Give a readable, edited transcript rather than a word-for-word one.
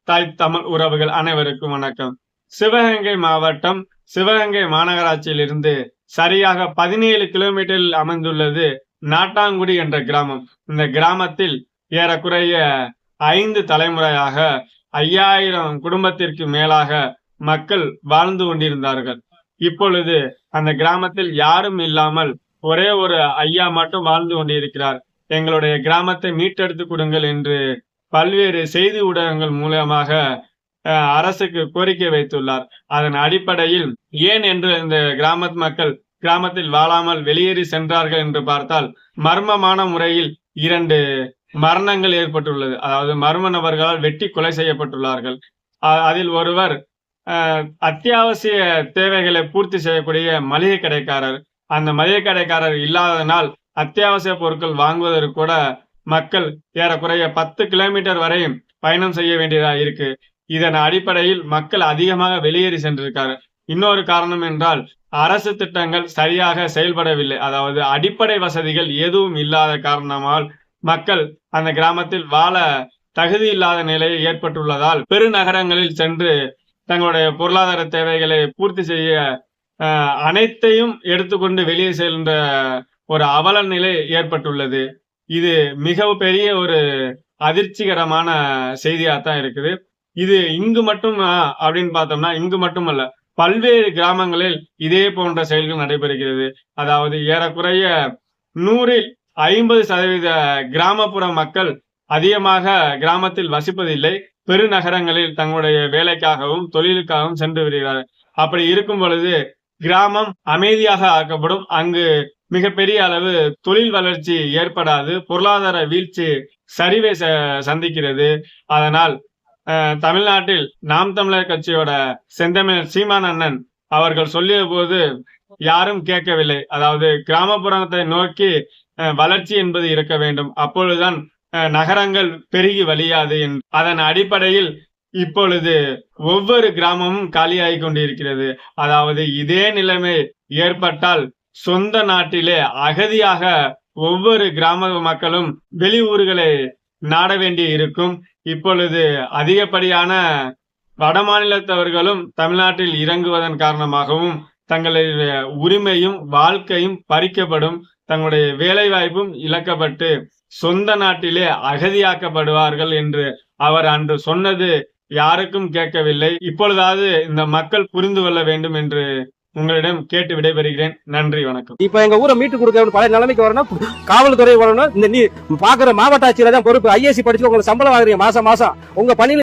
தாய் தமிழ் உறவுகள் அனைவருக்கும் வணக்கம். சிவகங்கை மாவட்டம் சிவகங்கை மாநகராட்சியிலிருந்து சரியாக 17 கிலோமீட்டரில் அமைந்துள்ளது நாட்டாங்குடி என்ற கிராமம். இந்த கிராமத்தில் ஏறக்குறைய 5 தலைமுறையாக 5000 குடும்பத்திற்கு மேலாக மக்கள் வாழ்ந்து கொண்டிருந்தார்கள். இப்பொழுது அந்த கிராமத்தில் யாரும் இல்லாமல் ஒரே ஒரு ஐயா மட்டும் வாழ்ந்து கொண்டிருக்கிறார். எங்களுடைய கிராமத்தை மீட்டெடுத்து கொடுங்கள் என்று பல்வேறு செய்தி ஊடகங்கள் மூலமாக அரசுக்கு கோரிக்கை வைத்துள்ளார். அதன் அடிப்படையில் ஏன் என்று இந்த கிராமத்து மக்கள் கிராமத்தில் வாழாமல் வெளியேறி சென்றார்கள் என்று பார்த்தால், மர்மமான முறையில் 2 மரணங்கள் ஏற்பட்டுள்ளது. அதாவது மர்ம நபர்களால் வெட்டி கொலை செய்யப்பட்டுள்ளார்கள். அதில் ஒருவர் அத்தியாவசிய தேவைகளை பூர்த்தி செய்யக்கூடிய மளிகை கடைக்காரர். அந்த மளிகை கடைக்காரர் இல்லாததனால் அத்தியாவசிய பொருட்கள் வாங்குவதற்கு கூட மக்கள் ஏறக்குறைய 10 கிலோமீட்டர் வரை பயணம் செய்ய வேண்டியதாக இருக்கு. இதன் அடிப்படையில் மக்கள் அதிகமாக வெளியேறி சென்றிருக்காரு. இன்னொரு காரணம் என்றால், அரசு திட்டங்கள் சரியாக செயல்படவில்லை. அதாவது அடிப்படை வசதிகள் எதுவும் இல்லாத காரணமால் மக்கள் அந்த கிராமத்தில் வாழ தகுதி இல்லாத நிலை ஏற்பட்டுள்ளதால் பெருநகரங்களில் சென்று தங்களுடைய பொருளாதார தேவைகளை பூர்த்தி செய்ய அனைத்தையும் எடுத்துக்கொண்டு வெளியே செல்கின்ற ஒரு அவல நிலை ஏற்பட்டுள்ளது. இது மிக பெரிய ஒரு அதிர்ச்சிகரமான செய்தியாத்தான் இருக்குது. இது இங்கு மட்டும் அப்படின்னு பார்த்தோம்னா, இங்கு மட்டுமல்ல, பல்வேறு கிராமங்களில் இதே போன்ற செயல்கள் நடைபெறுகிறது. அதாவது ஏறக்குறைய 100ல் 50% கிராமப்புற மக்கள் அதிகமாக கிராமத்தில் வசிப்பதில்லை. பெருநகரங்களில் தங்களுடைய வேலைக்காகவும் தொழிலுக்காகவும் சென்று வருகிறார்கள். அப்படி இருக்கும் பொழுது கிராமம் அமைதியாக ஆக்கப்படும். அங்கு மிகப்பெரிய அளவு தொழில் வளர்ச்சி ஏற்படாது. பொருளாதார வீழ்ச்சி சரிவை சந்திக்கிறது. அதனால் தமிழ்நாட்டில் நாம் தமிழர் கட்சியோட செந்தமிழர் சீமான் அண்ணன் அவர்கள் சொல்லிய போது யாரும் கேட்கவில்லை. அதாவது கிராமப்புறத்தை நோக்கி வளர்ச்சி என்பது இருக்க வேண்டும், அப்பொழுதுதான் நகரங்கள் பெருகி வழியாது. அதன் அடிப்படையில் இப்பொழுது ஒவ்வொரு கிராமமும் காலியாகி கொண்டிருக்கிறது. அதாவது இதே நிலைமை ஏற்பட்டால் சொந்த நாட்டிலே அகதியாக ஒவ்வொரு கிராம மக்களும் வெளியூர்களை நாட வேண்டி இருக்கும். இப்பொழுது அதிகப்படியான வடமாநிலத்தவர்களும் தமிழ்நாட்டில் இறங்குவதன் காரணமாகவும் தங்களுடைய உரிமையும் வாழ்க்கையும் பறிக்கப்படும், தங்களுடைய வேலை வாய்ப்பும் இழக்கப்பட்டு சொந்த நாட்டிலே அகதியாக்கப்படுவார்கள் என்று அவர் அன்று சொன்னது யாருக்கும் கேட்கவில்லை. இப்பொழுதாவது இந்த மக்கள் புரிந்து கொள்ள வேண்டும் என்று உங்களிடம் கேட்டு விடைபெறுகிறேன். நன்றி, வணக்கம். இப்ப எங்க ஊரை மீட்டு கொடுக்க பழைய நிலைமைக்கு வரணும், காவல்துறை வரணும். இந்த நீ பாக்குற மாவட்ட ஆட்சியில தான் பொறுப்பு. ஐஏசி படிச்சு உங்களுக்கு சம்பளம் வாங்குறீங்க மாசம் மாசம். உங்க பணியில